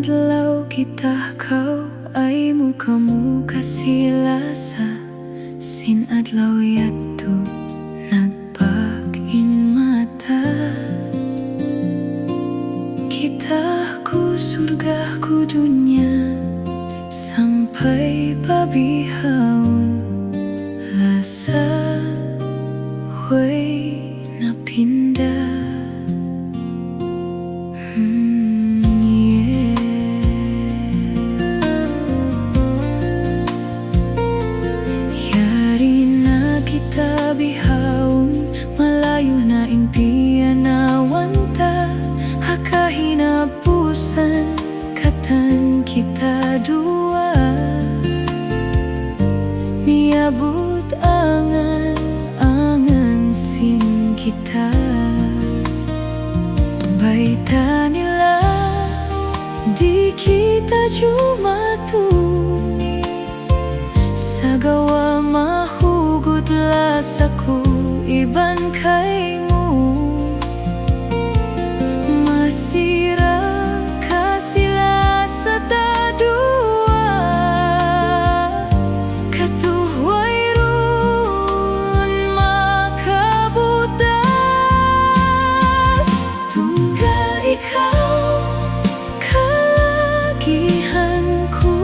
adlaw kita kau ay muka-muka silasa sin adlaw yadto nagpag-in mata. Kita ku surga ku dunya sampai pabihawon lasa way napindah. Bihawon, malayo na impian na wanta, hakahinapusan katan kita dua. Miabot angan sin kita, baita nila di kita jumatu sa gawa mahugot lasaku iban kaymo. Masira ka sila sa tadua, katuway ron makabutas. Tunggal ikaw kalagihan ko,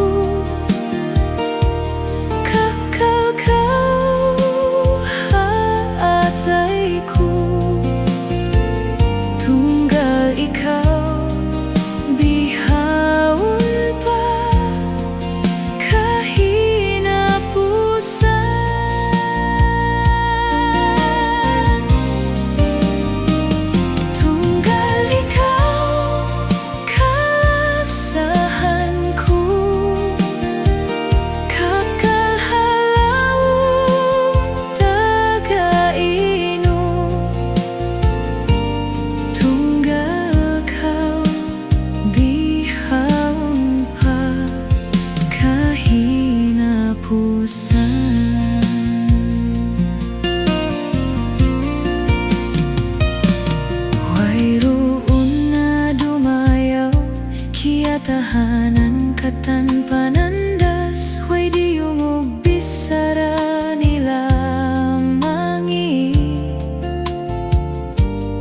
tahanan katan panandas, way diyong bisara nila mangi.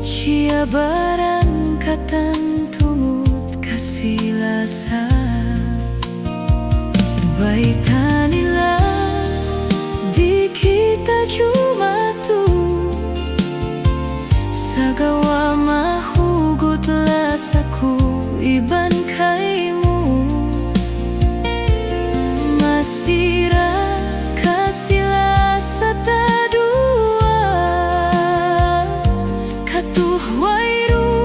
Siya barang katan tungod kasilasa, baita nila di kita jumatu sa gawa mahugot lasaku iban kaymo. Masira ka sila sa tadua, katuway ron